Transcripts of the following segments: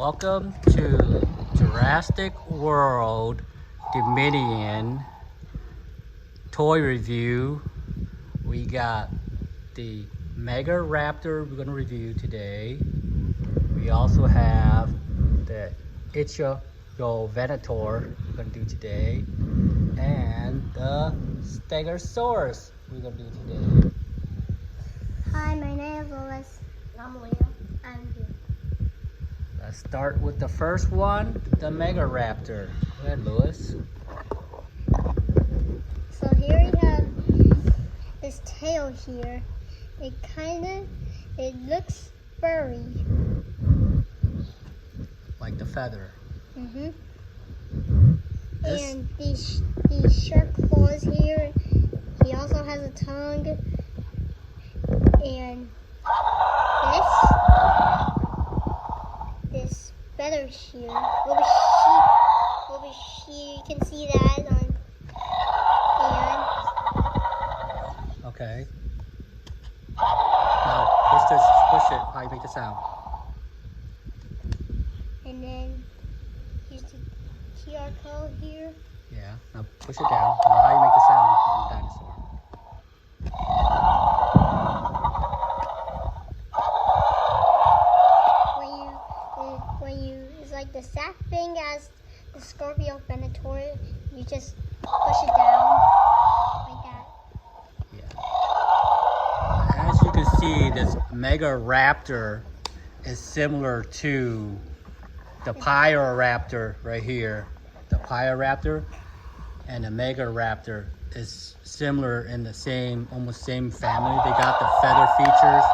Welcome to Jurassic World Dominion toy review. We got the Megaraptor we're going to review today. We also have the Ichthyovenator we're going to do today. And the Stegosaurus we're going to do today. Hi, my name is Lois. I'm Leo. I'm here. Let's start with the first one, the Megaraptor. Go ahead, Lewis. So here we have this tail here. It looks furry. Like the feather. Mm-hmm. And these sharp claws here. He also has a tongue. And this feather here, over here, you can see that on, and okay. Now push it, how you make the sound. And then here's the QR code here. Yeah, now push it down. Now how you make the sound on the dinosaur. It's like the same thing as the Scorpiovenator. You just push it down like that. Yeah. As you can see, this Megaraptor is similar to the Pyroraptor right here. The Pyroraptor and the Megaraptor is similar in the same, almost same family. They got the feather features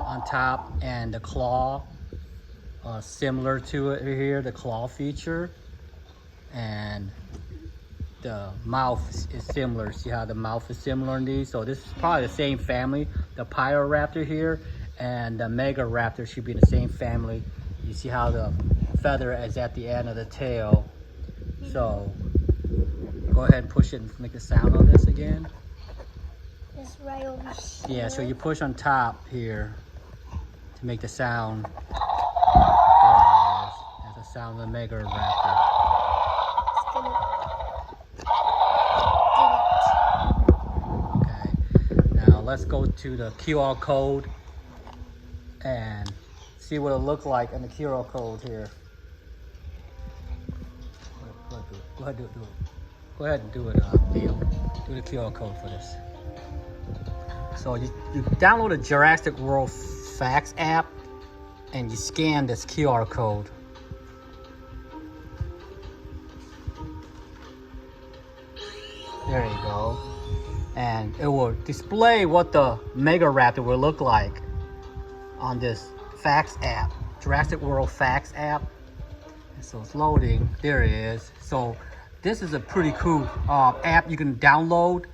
on top and the claw. Similar to it here, the claw feature, and the mouth is similar. See how the mouth is similar in these? So this is probably the same family. The Pyroraptor here and the Megaraptor should be in the same family. You see how the feather is at the end of the tail. So go ahead and push it and make the sound on this again. It's right over here. Yeah, so you push on top here to make the sound. That's the sound of the Megaraptor. Okay, now let's go to the QR code and see what it looks like in the QR code here. Go ahead, do it. Go ahead and do it, Leo. Do the QR code for this. So you download the Jurassic World Facts app and you scan this QR code. There you go. And it will display what the Megaraptor will look like on this Facts app, Jurassic World Facts app. And so it's loading. There it is. So this is a pretty cool app you can download,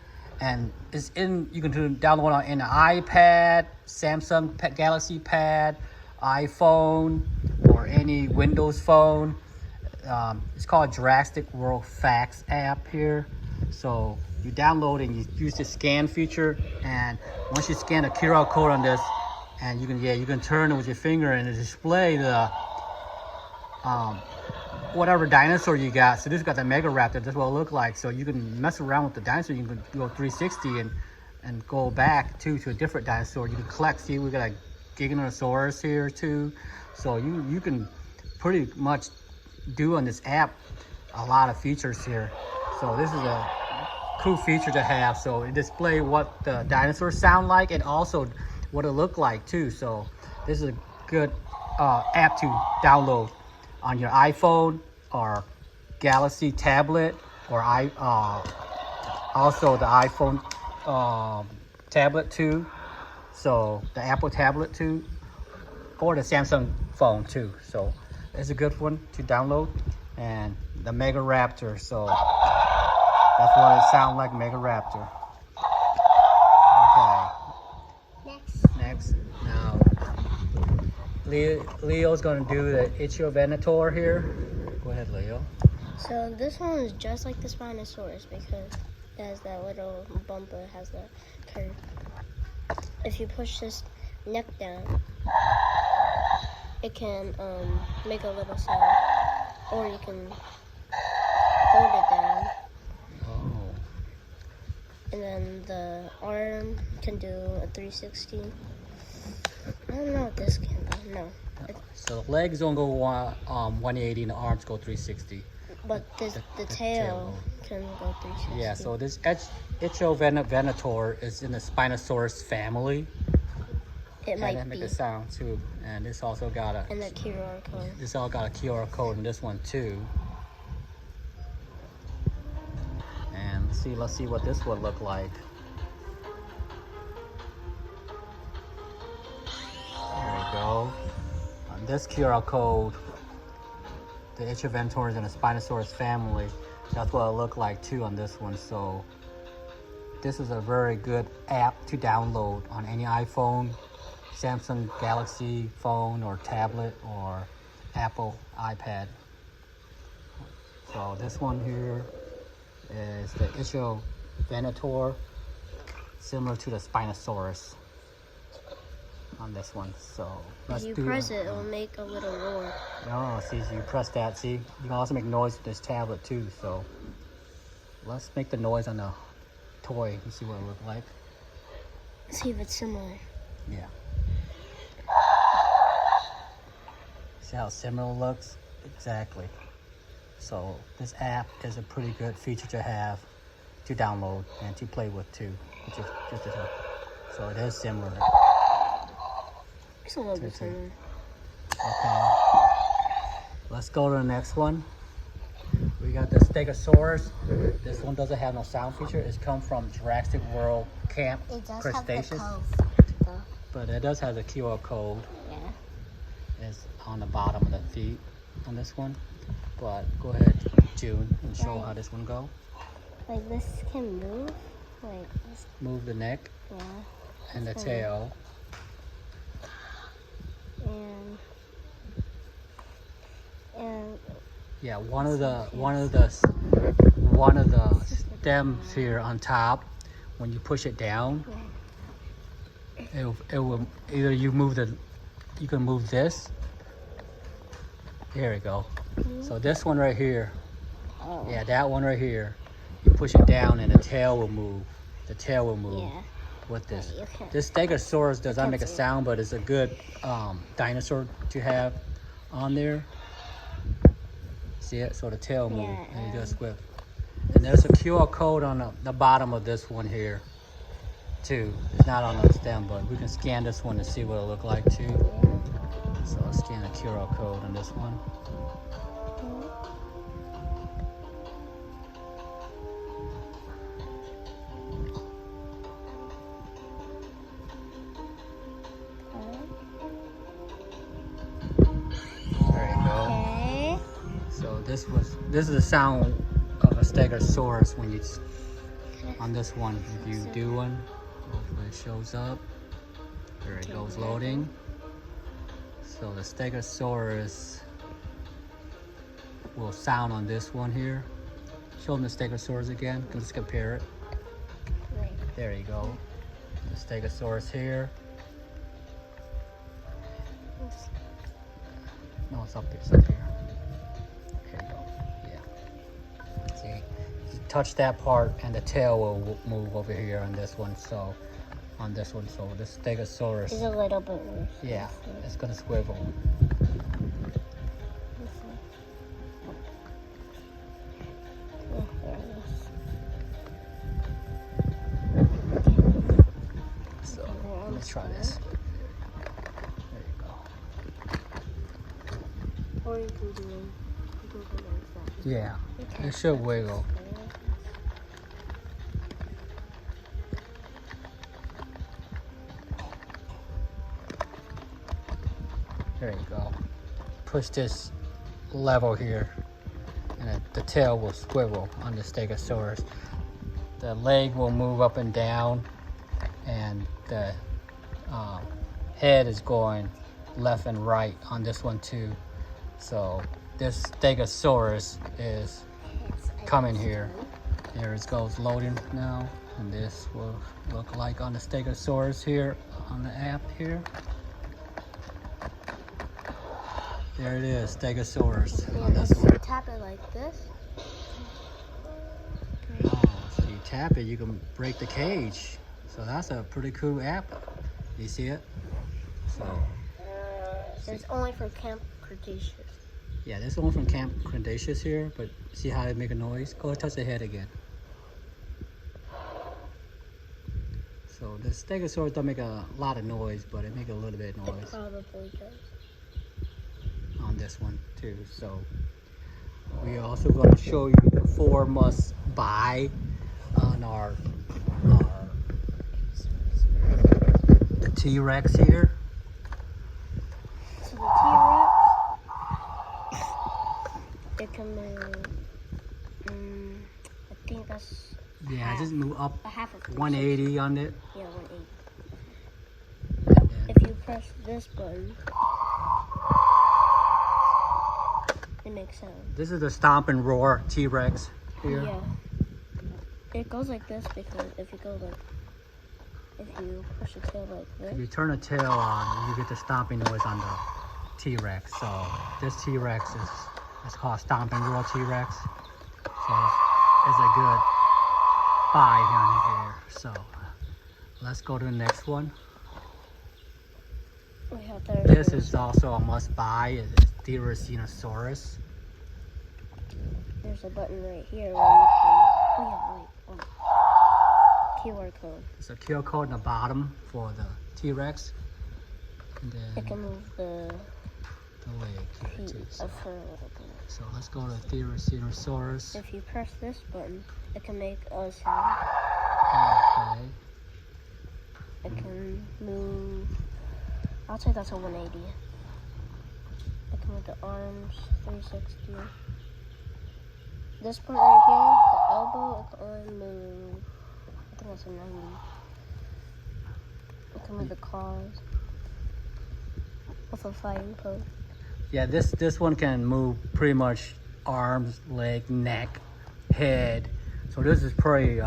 and you can download it in an iPad, Samsung Galaxy Pad, iPhone, or any Windows phone. It's called Jurassic World Facts app here. So you download and you use the scan feature, and once you scan the QR code on this, and you can turn it with your finger and it display the whatever dinosaur you got. So this got the Megaraptor. That's what it look like. So you can mess around with the dinosaur. You can go 360 and go back to a different dinosaur. You can collect. See, we got a Giganosaurus here too. So you can pretty much do on this app a lot of features here. So this is a cool feature to have. So it display what the dinosaurs sound like and also what it look like too. So this is a good app to download on your iPhone or Galaxy tablet, or also the iPhone tablet too. So the Apple tablet too, or the Samsung phone too. So it's a good one to download. And the Megaraptor, so that's what it sounds like, Megaraptor. Okay. Next. Now Leo's gonna do the Ichthyovenator here. Go ahead, Leo. So this one is just like the Spinosaurus because it has that little bumper, it has the curve. If you push this neck down, it can make a little sound, or you can hold it down. Oh. And then the arm can do a 360. I don't know what this can do. No. So the legs don't go 180 and the arms go 360. But the tail can go 360. Yeah, so this Ichthyovenator is in the Spinosaurus family. It might and be. make a sound too. And this also got a. And the QR code. This all got a QR code in this one too. And let's see what this would look like. There we go. On this QR code, the Ichthyovenator is in the Spinosaurus family. That's what it looked like too on this one. So this is a very good app to download on any iPhone, Samsung Galaxy phone or tablet or Apple iPad. So this one here is the Ichthyovenator, similar to the Spinosaurus on this one. So if you press it, it will make a little roar. No, see, you press that. See, you can also make noise with this tablet too. So let's make the noise on the toy and see what it looks like. See if it's similar. Yeah. See how similar it looks? Exactly. So this app is a pretty good feature to have to download and to play with too. So it is similar. It's a little bit similar. Okay. Let's go to the next one. We got the Stegosaurus. This one doesn't have no sound feature. It's come from Jurassic World Camp It does Cretaceous. have the code. But it does have the QR code. Yeah. It's on the bottom of the feet on this one. But go ahead, June, and show how this one go. Like this can move. Like this. Move the neck Yeah. and the tail. And Yeah, one of the stems here on top, when you push it down, it will either you can move this. Here we go. So this one right here, yeah, that one right here, you push it down and the tail will move. The tail will move with this. This Stegosaurus does not make a sound, but it's a good dinosaur to have on there. See it? So the tail move and it does whip. And there's a QR code on the bottom of this one here too. It's not on the stem, but we can scan this one to see what it look like too. So I'll scan the QR code on this one. There you go. okay. So this is the sound of a Stegosaurus when you on this one. If you do one, hopefully it shows up. There it goes loading. So the Stegosaurus will sound on this one here. Show them the Stegosaurus again. Let's compare it. There you go. The Stegosaurus here. No, it's up here. It's up here. There you go. Yeah. See, you touch that part, and the tail will move over here on this one. So, on this one, so this Stegosaurus. It's a little bit worse. Yeah, it's gonna swivel. So let's try this. There you go. Or you can do it like that. Yeah, it should wiggle. There you go. Push this level here, and the tail will swivel on the Stegosaurus. The leg will move up and down, and the head is going left and right on this one too. So this Stegosaurus is coming here. There it goes loading now, and this will look like on the Stegosaurus here on the app here. There it is, Stegosaurus. Yeah, On this if you one. tap it like this. Oh, so you tap it, you can break the cage. So that's a pretty cool app. You see it? So It's only for Camp Cretaceous. yeah, this one from Camp Cretaceous here, but see how they make a noise? Go touch the head again. So the Stegosaurus don't make a lot of noise, but it make a little bit of It noise probably does. on this one too. So we also going to show you the 4 must buy on our the T-Rex here. So the T-Rex, it can move, I think that's Yeah, just move up a half of 180 on it. Yeah, 180. And then, If you press this button, it makes sound. this is the Stomp and Roar T-Rex here. Yeah. It goes like this because if you push the tail like If you this, turn the tail on, you get the stomping noise on the T-Rex. So this T-Rex is called Stomp and Roar T-Rex. So it's a good buy here. So let's go to the next one. we have This is also a must buy. It's Therizinosaurus. There's a button right here where you can. QR code. There's a QR code in the bottom for the T-Rex. And It then can move the leg here feet too. of her a little bit. So let's go to Therizinosaurus. If you press this button, it can make a sound. Okay. It can move. I'll say that's a 180. It can move the arms 360. This part right here, the elbow, it can only move. I think that's a 90. It can move the claws with a fighting pose. Yeah, this one can move pretty much arms, leg, neck, head. So this is pretty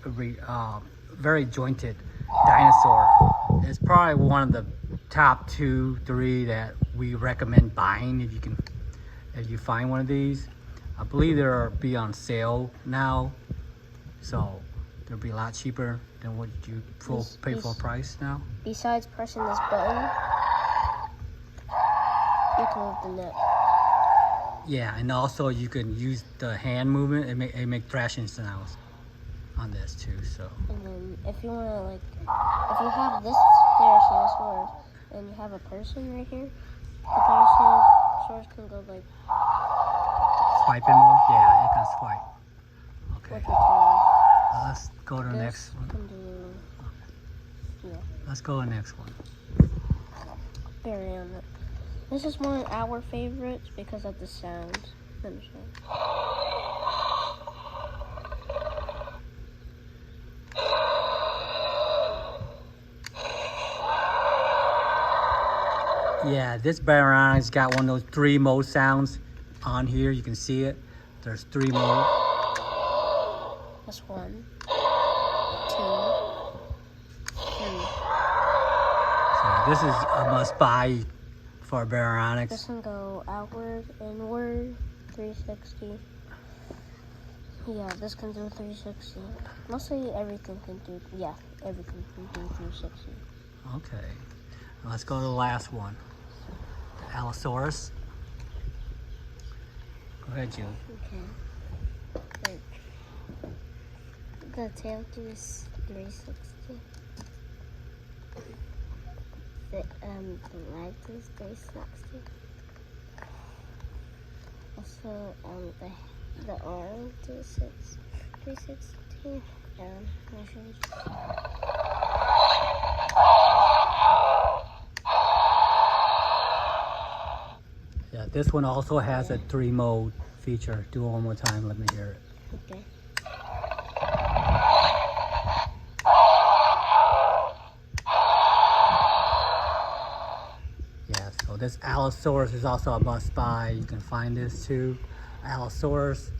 very jointed dinosaur. It's probably one of the top 2, 3 that we recommend buying if you find one of these. I believe they'll be on sale now, so they'll be a lot cheaper than what you pay full price now. Besides pressing this button, you can move the neck. Yeah, and also you can use the hand movement. It make thrashing sounds on this too. So And then if you want to if you have this Therizinosaurus and you have a person right here, the Therizinosaurus can go like swiping mode. Yeah, it can swipe. Okay, with your tail. let's go to the This next one. can do, yeah, Let's go to the next one. Baryonyx. This is one of our favorites because of the sounds. Let me show you. Yeah, this Baryonyx got one of those 3 mode sounds on here. You can see it. There's 3 mode. That's 1, 2, 3. So this is a must buy for Baryonyx. This can go outward, inward, 360. Yeah, this can do 360. Mostly everything can do, everything can do 360. Okay, let's go to the last one. The Allosaurus. Go ahead, June. Okay. The tail does 360. The leg does 360. Also, the arm does 360. Let me show you. Yeah, this one also has a 3 mode feature. Do it one more time. Let me hear it. Okay. Yeah, so this Allosaurus is also a must buy. You can find this too. Allosaurus,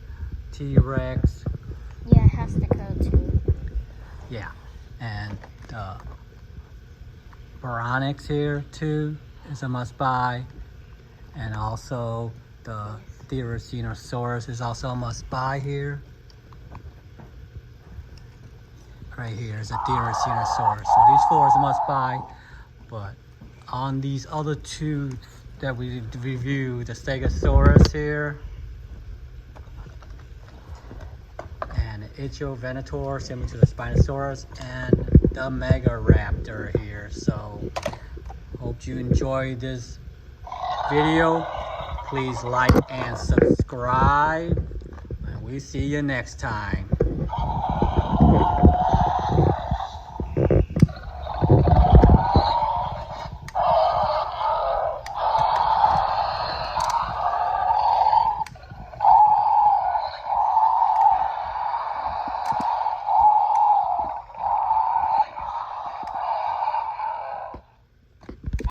T-Rex. Yeah, it has the code too. Yeah, and Baryonyx here too is a must buy. And also the Therizinosaurus is also a must buy here. Right here is a Therizinosaurus. So these 4 is a must buy. But on these other 2 that we reviewed, the Stegosaurus here and the Ichthyovenator, similar to the Spinosaurus, and the Megaraptor here. So hope you enjoyed this video. Please like and subscribe, and we see you next time.